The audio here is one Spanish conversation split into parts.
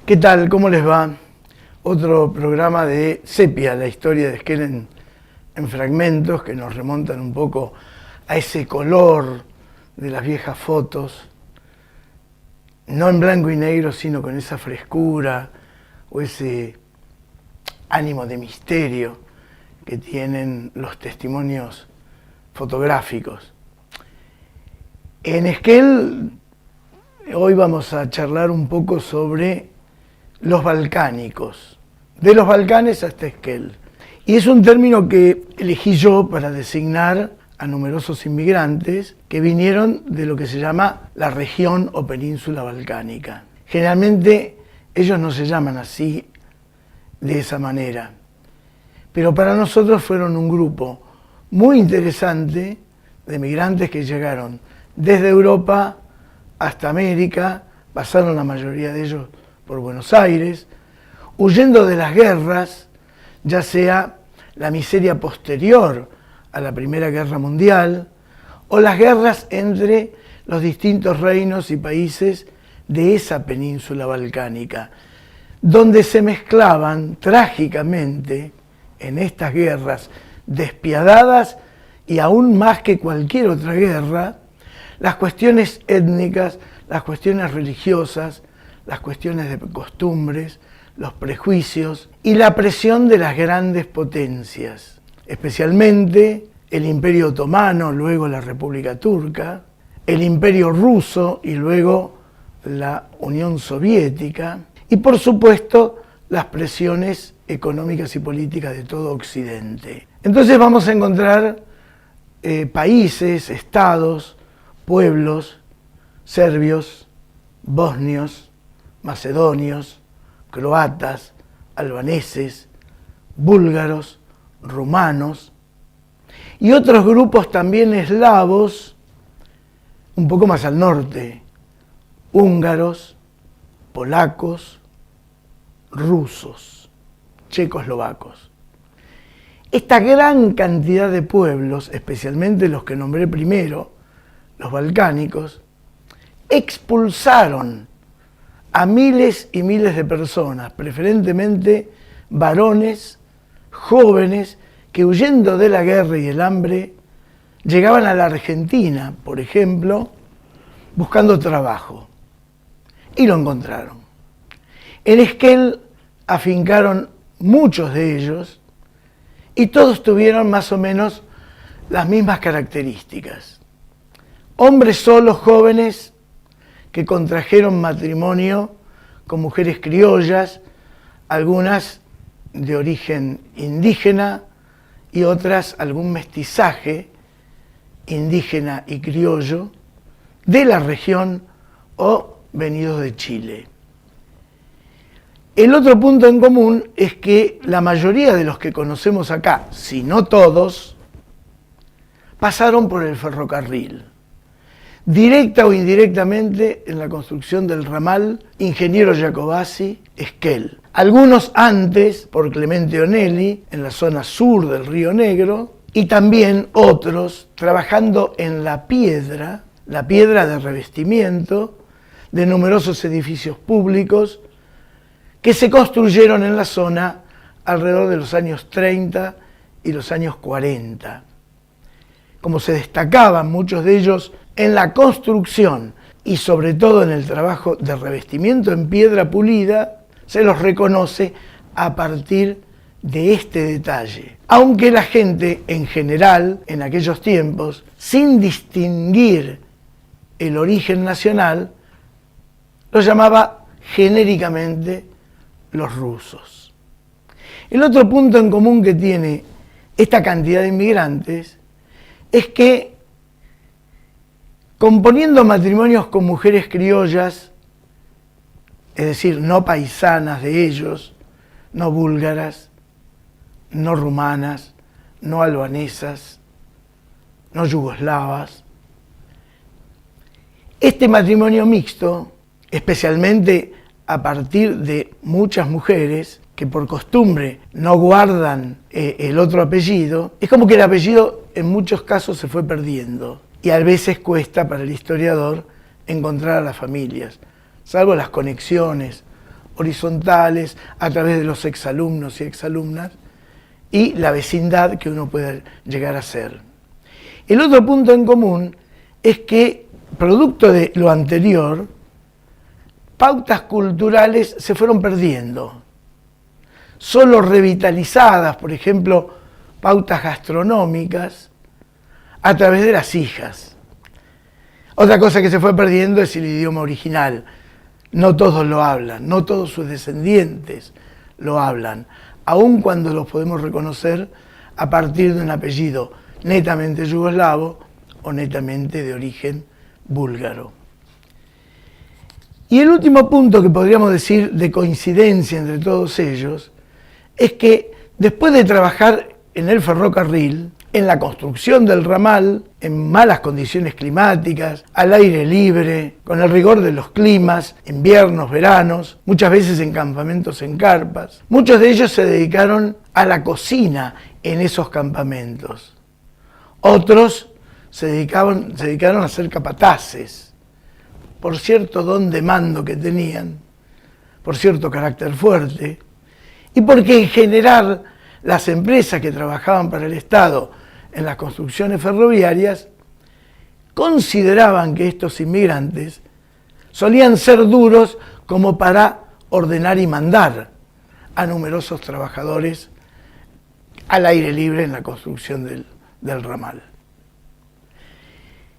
¿Qué tal? ¿Cómo les va? Otro programa de Sepia, la historia de Esquel en fragmentos que nos remontan un poco a ese color de las viejas fotos, no en blanco y negro, sino con esa frescura o ese ánimo de misterio que tienen los testimonios fotográficos. En Esquel hoy vamos a charlar un poco sobre los balcánicos, de los Balcanes hasta Esquel. Y es un término que elegí yo para designar a numerosos inmigrantes que vinieron de lo que se llama la región o península balcánica. Generalmente ellos no se llaman así, de esa manera, pero para nosotros fueron un grupo muy interesante de migrantes que llegaron desde Europa hasta América, pasaron la mayoría de ellos por Buenos Aires, huyendo de las guerras, ya sea la miseria posterior a la Primera Guerra Mundial o las guerras entre los distintos reinos y países de esa península balcánica, donde se mezclaban trágicamente en estas guerras despiadadas y aún más que cualquier otra guerra, las cuestiones étnicas, las cuestiones religiosas, las cuestiones de costumbres, los prejuicios y la presión de las grandes potencias, especialmente el Imperio Otomano, luego la República Turca, el Imperio Ruso y luego la Unión Soviética, y por supuesto las presiones económicas y políticas de todo Occidente. Entonces vamos a encontrar países, estados, pueblos, serbios, bosnios, macedonios, croatas, albaneses, búlgaros, rumanos y otros grupos también eslavos, un poco más al norte, húngaros, polacos, rusos, checoslovacos. Esta gran cantidad de pueblos, especialmente los que nombré primero, los balcánicos, expulsaron a miles y miles de personas, preferentemente varones, jóvenes, que huyendo de la guerra y el hambre, llegaban a la Argentina, por ejemplo, buscando trabajo. Y lo encontraron. En Esquel afincaron muchos de ellos y todos tuvieron más o menos las mismas características. Hombres solos, jóvenes, que contrajeron matrimonio con mujeres criollas, algunas de origen indígena y otras algún mestizaje indígena y criollo de la región o venidos de Chile. El otro punto en común es que la mayoría de los que conocemos acá, si no todos, pasaron por el ferrocarril, directa o indirectamente en la construcción del ramal Ingeniero Jacobacci, Esquel. Algunos antes por Clemente Onelli, en la zona sur del Río Negro, y también otros trabajando en la piedra de revestimiento de numerosos edificios públicos que se construyeron en la zona alrededor de los años 30 y los años 40. Como se destacaban muchos de ellos en la construcción y sobre todo en el trabajo de revestimiento en piedra pulida, se los reconoce a partir de este detalle. Aunque la gente en general, en aquellos tiempos, sin distinguir el origen nacional, los llamaba genéricamente los rusos. El otro punto en común que tiene esta cantidad de inmigrantes es que, componiendo matrimonios con mujeres criollas, es decir, no paisanas de ellos, no búlgaras, no rumanas, no albanesas, no yugoslavas, este matrimonio mixto, especialmente a partir de muchas mujeres que por costumbre no guardan el otro apellido, es como que el apellido en muchos casos se fue perdiendo y a veces cuesta para el historiador encontrar a las familias, salvo las conexiones horizontales, a través de los exalumnos y exalumnas, y la vecindad que uno puede llegar a ser. El otro punto en común es que, producto de lo anterior, pautas culturales se fueron perdiendo. Solo revitalizadas, por ejemplo, pautas gastronómicas, a través de las hijas. Otra cosa que se fue perdiendo es el idioma original. No todos lo hablan, no todos sus descendientes lo hablan, aun cuando los podemos reconocer a partir de un apellido netamente yugoslavo o netamente de origen búlgaro. Y el último punto que podríamos decir de coincidencia entre todos ellos es que después de trabajar en el ferrocarril, en la construcción del ramal, en malas condiciones climáticas, al aire libre, con el rigor de los climas, inviernos, veranos, muchas veces en campamentos en carpas, muchos de ellos se dedicaron a la cocina en esos campamentos. Otros se dedicaron a ser capataces, por cierto don de mando que tenían, por cierto carácter fuerte, y porque en general las empresas que trabajaban para el Estado en las construcciones ferroviarias consideraban que estos inmigrantes solían ser duros como para ordenar y mandar a numerosos trabajadores al aire libre en la construcción del ramal.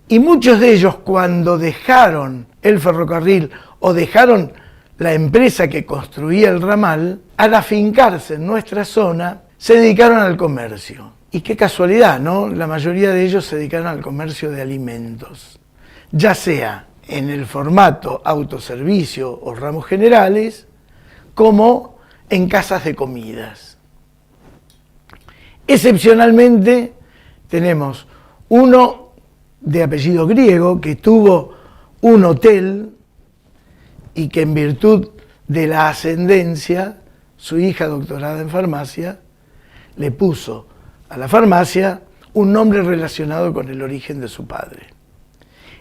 Y muchos de ellos, cuando dejaron el ferrocarril o dejaron la empresa que construía el ramal, al afincarse en nuestra zona, se dedicaron al comercio. Y qué casualidad, ¿no? La mayoría de ellos se dedicaron al comercio de alimentos, ya sea en el formato autoservicio o ramos generales, como en casas de comidas. Excepcionalmente tenemos uno de apellido griego que tuvo un hotel y que en virtud de la ascendencia, su hija doctorada en farmacia, le puso a la farmacia un nombre relacionado con el origen de su padre.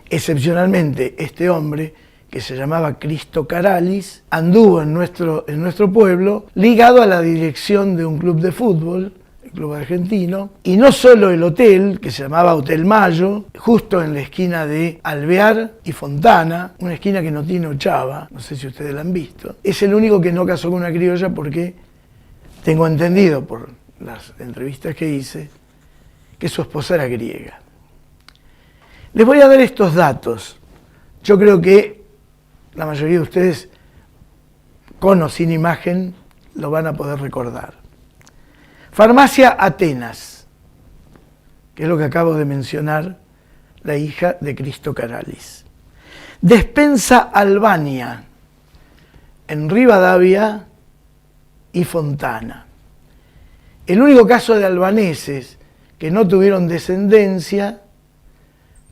Excepcionalmente, este hombre, que se llamaba Cristo Caralis, anduvo en nuestro pueblo ligado a la dirección de un club de fútbol, el Club Argentino, y no solo el hotel, que se llamaba Hotel Mayo, justo en la esquina de Alvear y Fontana, una esquina que no tiene ochava, no sé si ustedes la han visto, es el único que no casó con una criolla porque tengo entendido por las entrevistas que hice que su esposa era griega. Les voy a dar estos datos. Yo creo que la mayoría de ustedes, con o sin imagen, lo van a poder recordar. Farmacia Atenas, que es lo que acabo de mencionar, la hija de Cristo Caralis. Despensa Albania, en Rivadavia y Fontana. El único caso de albaneses que no tuvieron descendencia,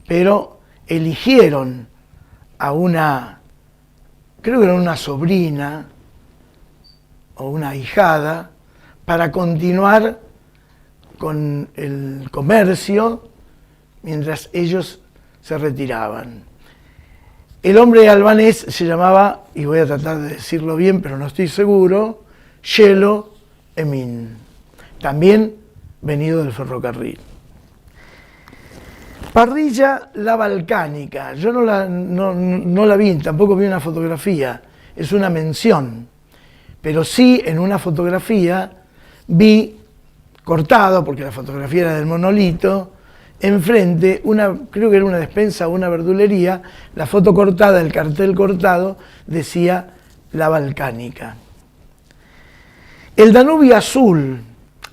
pero eligieron a una, creo que era una sobrina o una ahijada, para continuar con el comercio mientras ellos se retiraban. El hombre albanés se llamaba, y voy a tratar de decirlo bien, pero no estoy seguro, Shelo Emin, también venido del ferrocarril. Parrilla La Balcánica, yo no la vi, tampoco vi una fotografía, es una mención, pero sí en una fotografía vi cortado, porque la fotografía era del monolito, enfrente, creo que era una despensa o una verdulería, la foto cortada, el cartel cortado, decía La Balcánica. El Danubio Azul,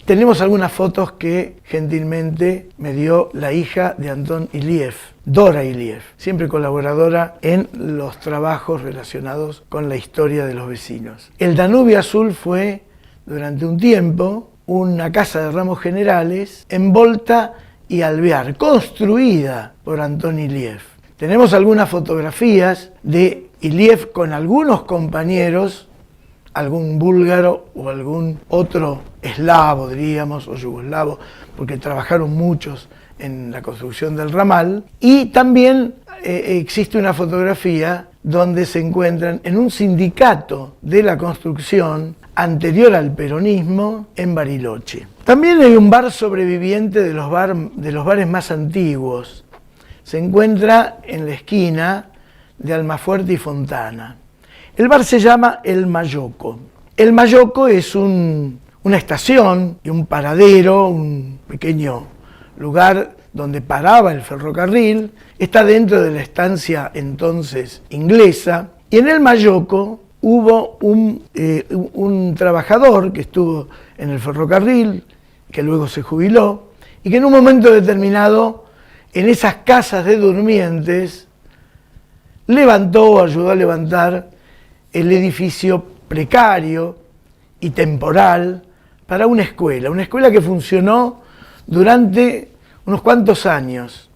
tenemos algunas fotos que gentilmente me dio la hija de Antón Iliev, Dora Iliev, siempre colaboradora en los trabajos relacionados con la historia de los vecinos. El Danubio Azul fue, durante un tiempo, una casa de ramos generales en Volta y Alvear, construida por Antón Iliev. Tenemos algunas fotografías de Iliev con algunos compañeros, algún búlgaro o algún otro eslavo, diríamos, o yugoslavo, porque trabajaron muchos en la construcción del ramal, y también existe una fotografía donde se encuentran en un sindicato de la construcción anterior al peronismo en Bariloche. También hay un bar sobreviviente de los bares más antiguos. Se encuentra en la esquina de Almafuerte y Fontana. El bar se llama El Mayoco. El Mayoco es una estación y un paradero, un pequeño lugar donde paraba el ferrocarril. Está dentro de la estancia entonces inglesa. Y en El Mayoco hubo un trabajador que estuvo en el ferrocarril, que luego se jubiló, y que en un momento determinado, en esas casas de durmientes, levantó o ayudó a levantar el edificio precario y temporal para una escuela que funcionó durante unos cuantos años.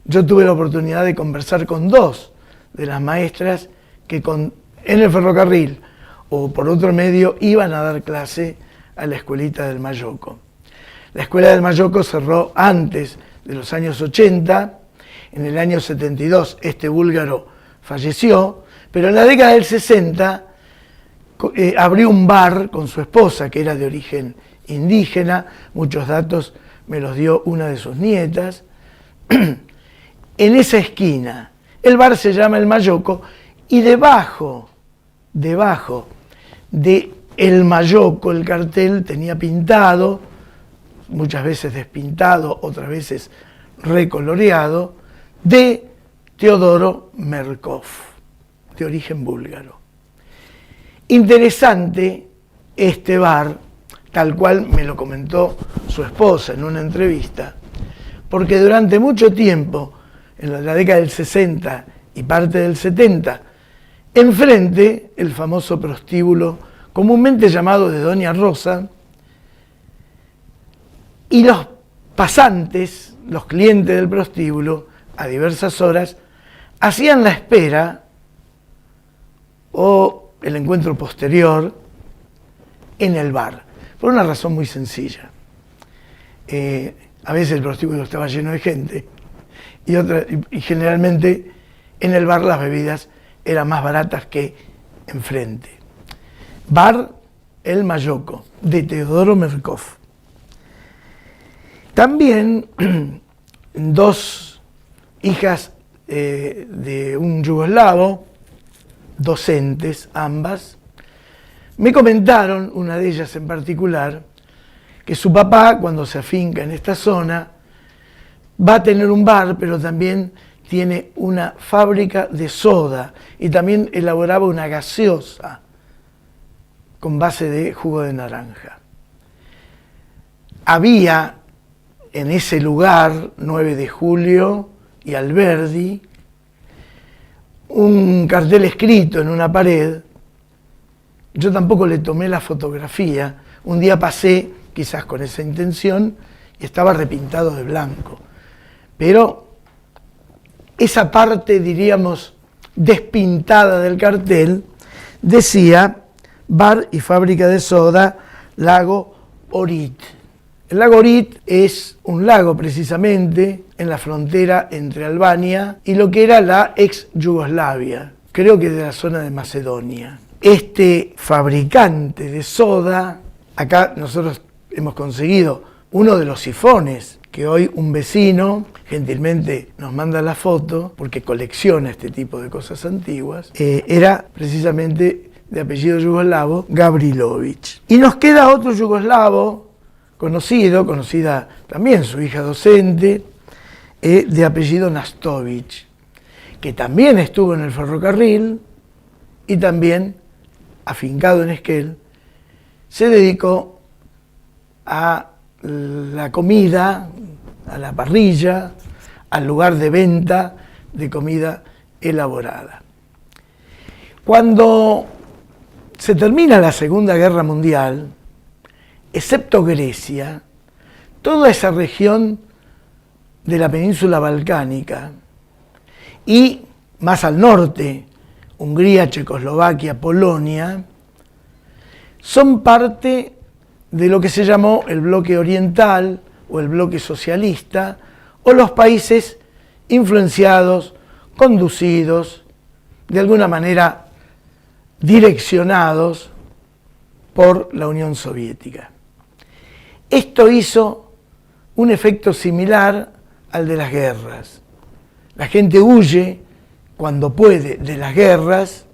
Yo tuve la oportunidad de conversar con dos de las maestras que en el ferrocarril o por otro medio iban a dar clase a la escuelita del Mayoco. La escuela del Mayoco cerró antes de los años 80, en el año 72 este búlgaro falleció, pero en la década del 60 abrió un bar con su esposa, que era de origen indígena, muchos datos me los dio una de sus nietas. En esa esquina, el bar se llama El Mayoco, y debajo de El Mayoco, el cartel tenía pintado, muchas veces despintado, otras veces recoloreado, de Teodoro Merkov, de origen búlgaro. Interesante este bar, tal cual me lo comentó su esposa en una entrevista, porque durante mucho tiempo, en la década del 60 y parte del 70, enfrente el famoso prostíbulo comúnmente llamado de Doña Rosa, y los pasantes, los clientes del prostíbulo, a diversas horas, hacían la espera o el encuentro posterior en el bar, por una razón muy sencilla. A veces el prostíbulo estaba lleno de gente y generalmente en el bar las bebidas eran más baratas que enfrente. Bar El Mayoco, de Teodoro Merkov. También dos hijas de un yugoslavo, docentes ambas, me comentaron, una de ellas en particular, que su papá, cuando se afinca en esta zona, va a tener un bar, pero también tiene una fábrica de soda y también elaboraba una gaseosa con base de jugo de naranja. Había en ese lugar, 9 de julio y Alberdi, un cartel escrito en una pared. Yo tampoco le tomé la fotografía. Un día pasé, quizás con esa intención, y estaba repintado de blanco. Pero esa parte, diríamos, despintada del cartel, decía Bar y Fábrica de Soda, Lago Orit. El lago Orit es un lago precisamente en la frontera entre Albania y lo que era la ex Yugoslavia, creo que de la zona de Macedonia. Este fabricante de soda, acá nosotros hemos conseguido uno de los sifones que hoy un vecino gentilmente nos manda la foto porque colecciona este tipo de cosas antiguas, era precisamente de apellido yugoslavo, Gavrilovic. Y nos queda otro yugoslavo conocida también su hija docente, de apellido Nastovic, que también estuvo en el ferrocarril y también, afincado en Esquel, se dedicó a la comida, a la parrilla, al lugar de venta de comida elaborada. Cuando se termina la Segunda Guerra Mundial, excepto Grecia, toda esa región de la península balcánica y más al norte, Hungría, Checoslovaquia, Polonia, son parte de lo que se llamó el bloque oriental o el bloque socialista o los países influenciados conducidos, de alguna manera direccionados por la Unión Soviética. Esto hizo un efecto similar al de las guerras. La gente huye cuando puede de las guerras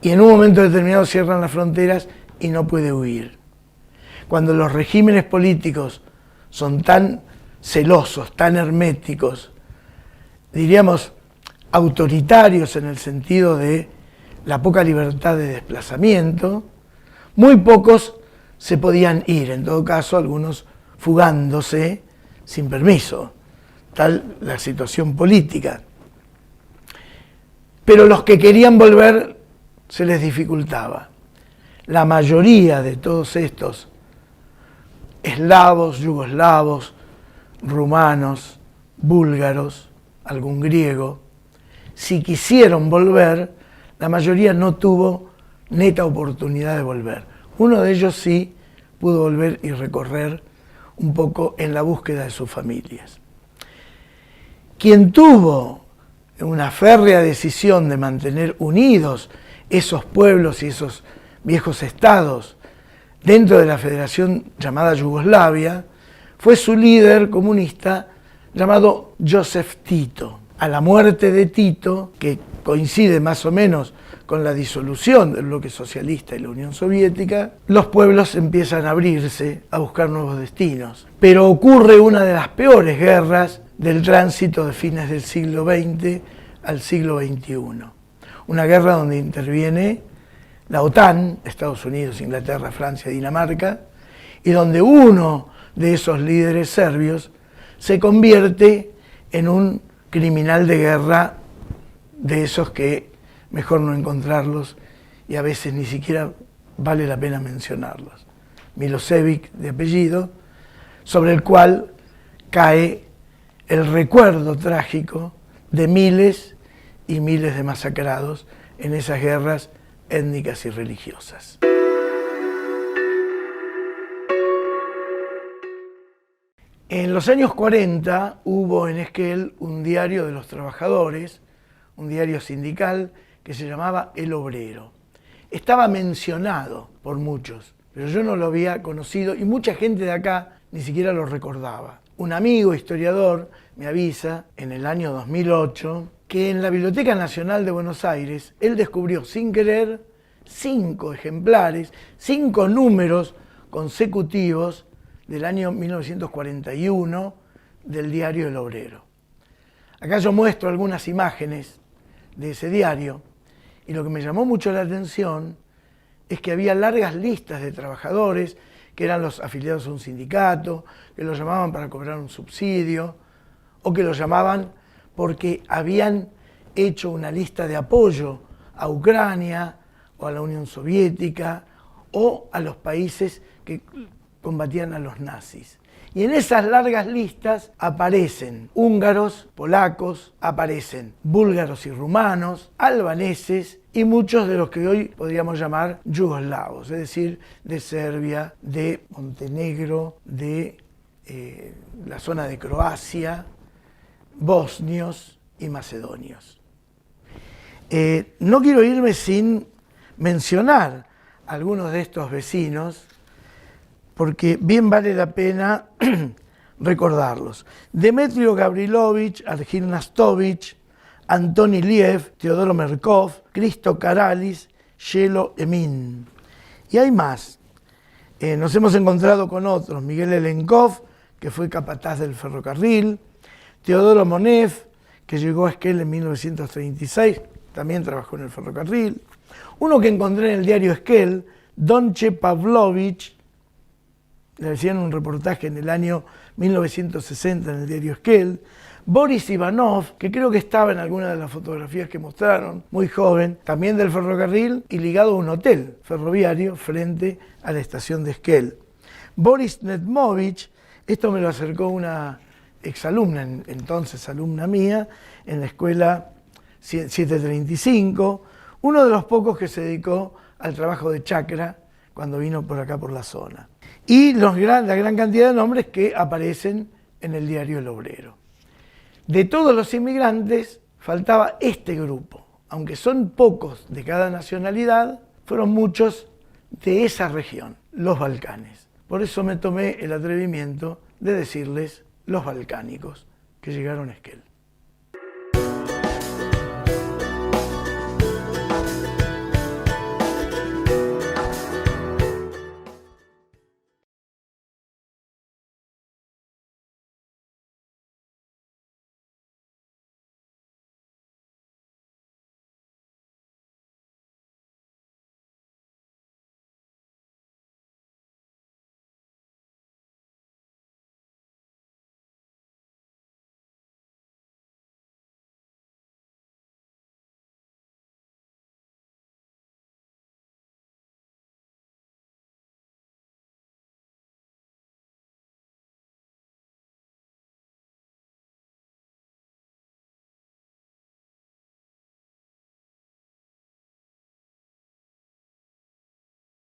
y en un momento determinado cierran las fronteras y no puede huir. Cuando los regímenes políticos son tan celosos, tan herméticos, diríamos autoritarios en el sentido de la poca libertad de desplazamiento, muy pocos se podían ir, en todo caso algunos fugándose sin permiso, tal la situación política. Pero los que querían volver se les dificultaba. La mayoría de todos estos eslavos, yugoslavos, rumanos, búlgaros, algún griego, si quisieron volver, la mayoría no tuvo neta oportunidad de volver. Uno de ellos sí pudo volver y recorrer un poco en la búsqueda de sus familias. Quien tuvo una férrea decisión de mantener unidos esos pueblos y esos viejos estados dentro de la federación llamada Yugoslavia fue su líder comunista llamado Joseph Tito. A la muerte de Tito, que coincide más o menos con la disolución del bloque socialista y la Unión Soviética, los pueblos empiezan a abrirse, a buscar nuevos destinos. Pero ocurre una de las peores guerras del tránsito de fines del siglo XX al siglo XXI. Una guerra donde interviene la OTAN, Estados Unidos, Inglaterra, Francia, Dinamarca, y donde uno de esos líderes serbios se convierte en un criminal de guerra de esos que mejor no encontrarlos y a veces ni siquiera vale la pena mencionarlos. Milosevic, de apellido, sobre el cual cae el recuerdo trágico de miles y miles de masacrados en esas guerras étnicas y religiosas. En los años 40 hubo en Esquel un diario de los trabajadores, un diario sindical que se llamaba El Obrero. Estaba mencionado por muchos, pero yo no lo había conocido y mucha gente de acá ni siquiera lo recordaba. Un amigo historiador me avisa en el año 2008 que en la Biblioteca Nacional de Buenos Aires él descubrió sin querer 5 ejemplares, 5 números consecutivos del año 1941 del diario El Obrero. Acá yo muestro algunas imágenes de ese diario y lo que me llamó mucho la atención es que había largas listas de trabajadores que eran los afiliados a un sindicato, que los llamaban para cobrar un subsidio o que los llamaban porque habían hecho una lista de apoyo a Ucrania o a la Unión Soviética o a los países que combatían a los nazis. Y en esas largas listas aparecen húngaros, polacos, aparecen búlgaros y rumanos, albaneses y muchos de los que hoy podríamos llamar yugoslavos, es decir, de Serbia, de Montenegro, de la zona de Croacia, bosnios y macedonios. No quiero irme sin mencionar a algunos de estos vecinos, porque bien vale la pena recordarlos. Demetrio Gavrilovich, Argil Nastovich, Antoni Liev, Teodoro Merkov, Cristo Karalis, Shelo Emin. Y hay más. Nos hemos encontrado con otros. Miguel Elenkov, que fue capataz del ferrocarril, Teodoro Monev, que llegó a Esquel en 1936, también trabajó en el ferrocarril. Uno que encontré en el diario Esquel, Donche Pavlovich, le decían un reportaje en el año 1960 en el diario Esquel. Boris Ivanov, que creo que estaba en alguna de las fotografías que mostraron, muy joven, también del ferrocarril y ligado a un hotel ferroviario frente a la estación de Esquel. Boris Nedmovich, esto me lo acercó una exalumna, entonces alumna mía, en la escuela 735, uno de los pocos que se dedicó al trabajo de chacra cuando vino por acá por la zona. Y la gran cantidad de nombres que aparecen en el diario El Obrero. De todos los inmigrantes faltaba este grupo. Aunque son pocos de cada nacionalidad, fueron muchos de esa región, los Balcanes. Por eso me tomé el atrevimiento de decirles los balcánicos que llegaron a Esquel.